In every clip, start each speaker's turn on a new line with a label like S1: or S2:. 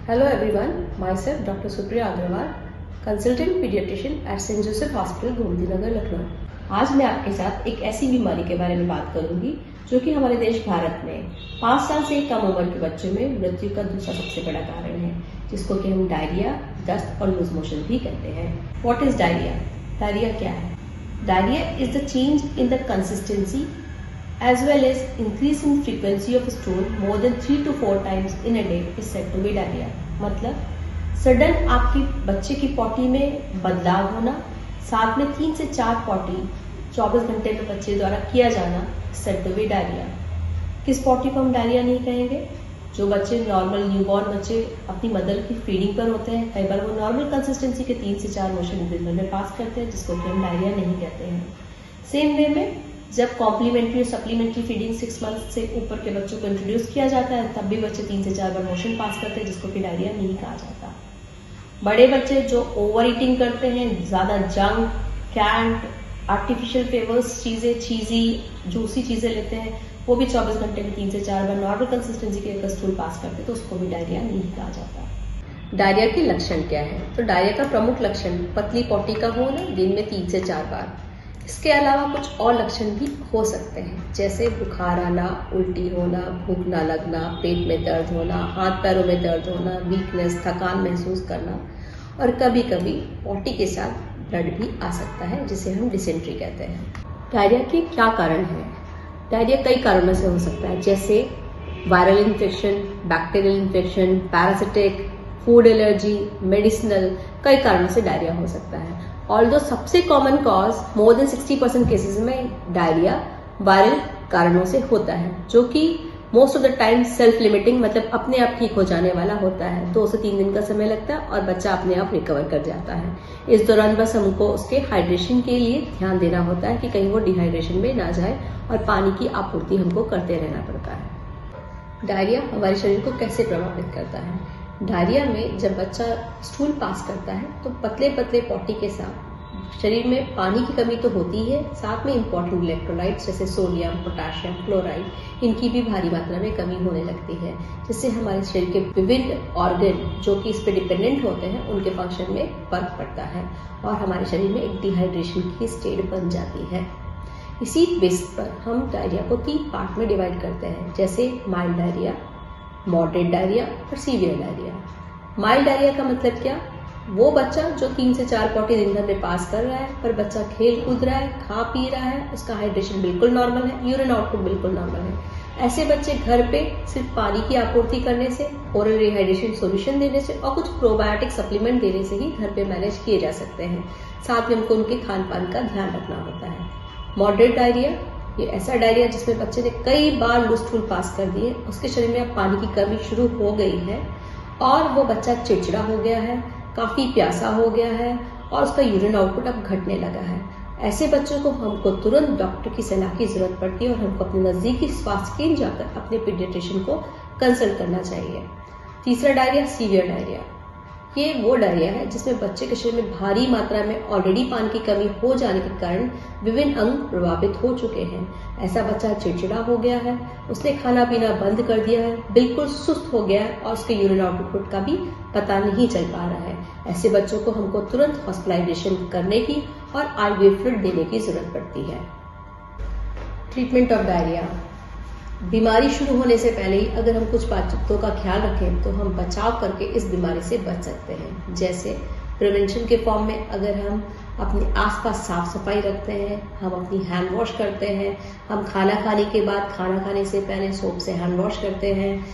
S1: Hello everyone, myself Dr. Supriya Agrawal, consultant paediatrician at Saint Joseph Hospital Gomti Nagar Lucknow. आज मैं आपके साथ एक ऐसी बीमारी के बारे में बात करूंगी जो कि हमारे देश भारत में 5 साल से कम उम्र के बच्चों में मृत्यु का दूसरा सबसे बड़ा कारण है, जिसको कि हम डायरिया, दस्त और लूज मोशन भी कहते हैं। What is diarrhoea? डायरिया क्या है? Diarrhoea is the change in the consistency as well as increase in frequency of stool more than 3 to 4 times in a day is said to be diarrhea। मतलब sudden आपकी बच्चे की potty में बदलाव होना, साथ में 3 से 4 पॉटी 24 घंटे में बच्चे द्वारा किया जाना said to be diarrhea। किस पॉटी को हम डायरिया नहीं कहेंगे? जो बच्चे नॉर्मल न्यूबॉर्न बच्चे अपनी मदर की फीडिंग पर होते हैं, कई बार वो नॉर्मल कंसिस्टेंसी के 3 से 4 मोशन दिन में पास करते हैं, जिसको कि हम डायरिया नहीं कहते हैं। सेम वे में जब कॉम्प्लीमेंट्री और सप्लीमेंट्री फीडिंग 6 मंथ से ऊपर के बच्चों को इंट्रोड्यूस किया जाता है, तब भी बच्चे 3 से 4 बार मोशन पास करते हैं, जिसको कि डायरिया नहीं कहा जाता। बड़े बच्चे जो ओवर ईटिंग करते हैं, ज्यादा जंक, कैंट, आर्टिफिशियल फ्लेवर्स चीजें, चीजी, जूसी चीजें लेते हैं, वो भी 24 घंटे में 3 से 4 बार नॉर्मल कंसिस्टेंसी के एक स्टूल पास करते हैं, तो उसको भी डायरिया नहीं कहा जाता। डायरिया के लक्षण क्या है? तो डायरिया का प्रमुख लक्षण पतली पॉटी का होना, दिन में 3 से 4 बार। इसके अलावा कुछ और लक्षण भी हो सकते हैं, जैसे बुखार आना, उल्टी होना, भूख ना लगना, पेट में दर्द होना, हाथ पैरों में दर्द होना, वीकनेस, थकान महसूस करना, और कभी कभी पॉटी के साथ ब्लड भी आ सकता है, जिसे हम डिसेंट्री कहते हैं। डायरिया के क्या कारण है? डायरिया कई कारणों से हो सकता है, जैसे viral infection, bacterial infection, parasitic, food allergy, medicinal, कई कारणों से डायरिया हो सकता है। ऑल्दो सबसे common cause more than 60% cases में डायरिया वायरल कारणों से होता है, जो कि most of the time self limiting, मतलब अपने आप ठीक हो जाने वाला होता है। 2 से 3 दिन का समय लगता है और बच्चा अपने आप रिकवर कर जाता है। इस दौरान बस हमको उसके हाइड्रेशन के लिए ध्यान देना होता है कि कहीं वो डिहाइड्रेशन में ना जाए, और पानी की आपूर्ति हमको करते रहना पड़ता है। डायरिया हमारे शरीर को कैसे प्रभावित करता है? डायरिया में जब बच्चा स्टूल पास करता है, तो पतले पतले पॉटी के साथ शरीर में पानी की कमी तो होती है, साथ में इंपॉर्टेंट इलेक्ट्रोलाइट्स जैसे सोडियम, पोटाशियम, क्लोराइड, इनकी भी भारी मात्रा में कमी होने लगती है, जिससे हमारे शरीर के विभिन्न ऑर्गन जो कि इस पर डिपेंडेंट होते हैं, उनके फंक्शन में फर्क पड़ता है और हमारे शरीर में एक डिहाइड्रेशन की स्टेट बन जाती है। इसी बेस पर हम डायरिया को 3 पार्ट में डिवाइड करते हैं, जैसे माइल्ड डायरिया, मॉडरेट डायरिया और सीवियर डायरिया। माइल्ड डायरिया का मतलब क्या? वो बच्चा जो 3 से 4 पॉटी दिन भर में पास कर रहा है, पर बच्चा खेल कूद रहा है, खा पी रहा है, उसका हाइड्रेशन बिल्कुल नॉर्मल है, यूरिन आउटपुट बिल्कुल नॉर्मल है। ऐसे बच्चे घर पे सिर्फ पानी की आपूर्ति करने से, ओरल रिहाइड्रेशन सॉल्यूशन देने से और कुछ प्रोबायोटिक सप्लीमेंट देने से ही घर पे मैनेज किए जा सकते हैं। साथ में हमको उनके खान पान का ध्यान रखना होता है। मॉडरेट डायरिया, ये ऐसा डायरिया जिसमें बच्चे ने कई बार लूज स्टूल पास कर दिए, उसके शरीर में अब पानी की कमी शुरू हो गई है और वो बच्चा चिड़चिड़ा हो गया है, काफी प्यासा हो गया है और उसका यूरिन आउटपुट अब घटने लगा है। ऐसे बच्चों को हमको तुरंत डॉक्टर की सलाह की जरूरत पड़ती है और हमको अपने नजदीकी स्वास्थ्य केंद्र जाकर अपने पीडियाट्रिशियन को कंसल्ट करना चाहिए। तीसरा डायरिया सीवियर डायरिया, ये वो डायरिया है जिसमें बच्चे के शरीर में भारी मात्रा में ऑलरेडी पानी की कमी हो जाने के कारण विभिन्न अंग प्रभावित हो चुके हैं। ऐसा बच्चा चिड़चिड़ा हो गया है, उसने खाना पीना बंद कर दिया है, बिल्कुल सुस्त हो गया है और उसके यूरिन आउटपुट का भी पता नहीं चल पा रहा है। ऐसे बच्चों को हमको तुरंत हॉस्पिटलाइजेशन करने की और आईवी फ्लूइड देने की जरूरत पड़ती है। ट्रीटमेंट ऑफ डायरिया, बीमारी शुरू होने से पहले ही अगर हम कुछ बातों का ख्याल रखें तो हम बचाव करके इस बीमारी से बच सकते हैं। जैसे प्रिवेंशन के फॉर्म में अगर हम अपने आसपास साफ सफाई रखते हैं, हम अपनी हैंड वॉश करते हैं, हम खाना खाने के बाद, खाना खाने से पहले सोप से हैंड वॉश करते हैं,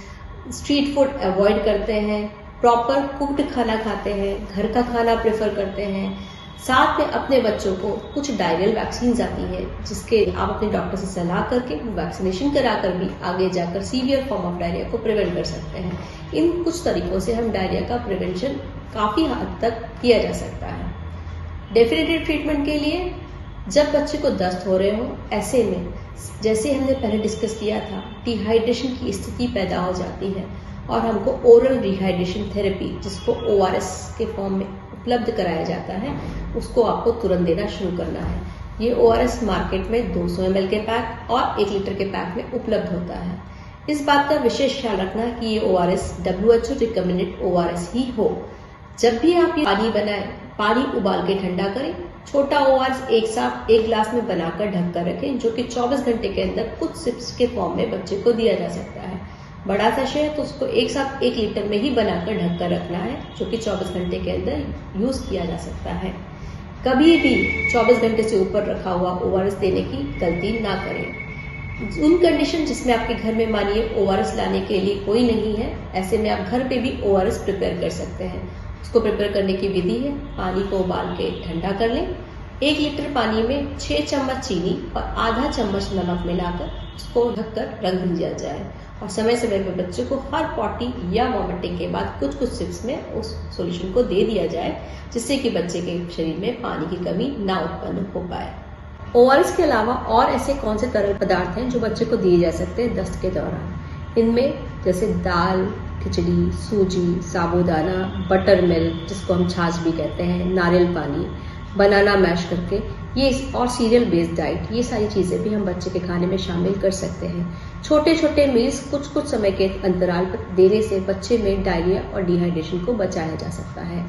S1: स्ट्रीट फूड अवॉइड करते हैं, प्रॉपर कुक्ड खाना खाते हैं, घर का खाना प्रेफर करते हैं, साथ में अपने बच्चों को कुछ डायरियल वैक्सीन आती है, जिसके आप अपने डॉक्टर से सलाह करके वैक्सीनेशन कराकर भी आगे जाकर सीवियर फॉर्म ऑफ डायरिया को प्रिवेंट कर सकते हैं। इन कुछ तरीकों से हम डायरिया का प्रिवेंशन काफी हद तक किया जा सकता है। डेफिनेटिव ट्रीटमेंट के लिए जब बच्चे को दस्त हो रहे हो, ऐसे में जैसे हमने पहले डिस्कस किया था, डिहाइड्रेशन की स्थिति पैदा हो जाती है और हमको ओरल रिहाइड्रेशन थेरेपी, जिसको ORS के फॉर्म में उपलब्ध कराया जाता है, उसको आपको तुरंत देना शुरू करना है। ये ORS मार्केट में 200 ml के पैक और 1 लीटर के पैक में उपलब्ध होता है। इस बात का विशेष ख्याल रखना कि ये ORS WHO रिकमेंडेड ORS ही हो। जब भी आप ये पानी बनाएं, पानी उबाल के ठंडा करें। छोटा ORS एक साथ एक गिलास में बनाकर ढक कर रखें, जो कि 24 घंटे के अंदर कुछ सिप्स के फॉर्म में बच्चे को दिया जा सकता है। बड़ा सैशे है तो उसको एक साथ 1 लीटर में ही बनाकर ढक कर रखना है, जो कि 24 घंटे के अंदर यूज किया जा सकता है। कभी भी 24 घंटे से ऊपर रखा हुआ ORS देने की गलती ना करें। उन कंडीशन जिसमें आपके घर में मानिए ORS लाने के लिए कोई नहीं है, ऐसे में आप घर पे भी ORS प्रिपेयर कर सकते हैं। उसको प्रिपेयर करने की विधि है, पानी को उबाल के ठंडा कर लें। 1 लीटर पानी में 6 चम्मच चीनी और आधा चम्मच नमक मिलाकर उसको ढककर रख दिया जाए और समय समय पर बच्चे को हर पॉटी या वॉमिटिंग के बाद कुछ कुछ सिप्स में उस सॉल्यूशन को दे दिया जाए, जिससे कि बच्चे के शरीर में पानी की कमी ना उत्पन्न हो पाए। ORS के अलावा और ऐसे कौन से तरल पदार्थ हैं जो बच्चे को दिए जा सकते हैं दस्त के दौरान। इनमें जैसे दाल, खिचड़ी, सूजी, साबूदाना, बटर मिल्क जिसको हम छाछ भी कहते हैं, नारियल पानी, बनाना मैश करके ये और सीरियल बेस्ड डाइट, ये सारी चीजें भी हम बच्चे के खाने में शामिल कर सकते हैं। छोटे छोटे मील्स कुछ कुछ समय के अंतराल पर देने से बच्चे में डायरिया और डिहाइड्रेशन को बचाया जा सकता है।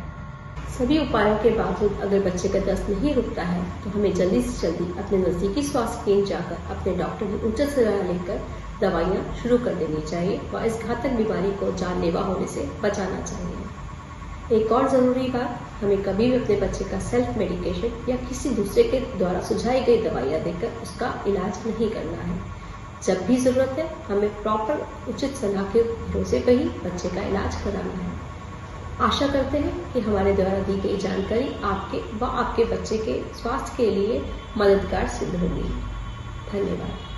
S1: सभी उपायों के बावजूद अगर बच्चे का दस्त नहीं रुकता है तो हमें जल्दी से जल्दी अपने नजदीकी स्वास्थ्य केंद्र जाकर अपने डॉक्टर की उचित सलाह लेकर दवाइयाँ शुरू कर देनी चाहिए व इस घातक बीमारी को जानलेवा होने से बचाना चाहिए। एक और जरूरी बात, हमें कभी भी अपने बच्चे का सेल्फ मेडिकेशन या किसी दूसरे के द्वारा सुझाई गई दवाइयाँ देकर उसका इलाज नहीं करना है। जब भी जरूरत है हमें प्रॉपर उचित सलाह के भरोसे पर ही बच्चे का इलाज कराना है। आशा करते हैं कि हमारे द्वारा दी गई जानकारी आपके व आपके बच्चे के स्वास्थ्य के लिए मददगार सिद्ध होगी। धन्यवाद।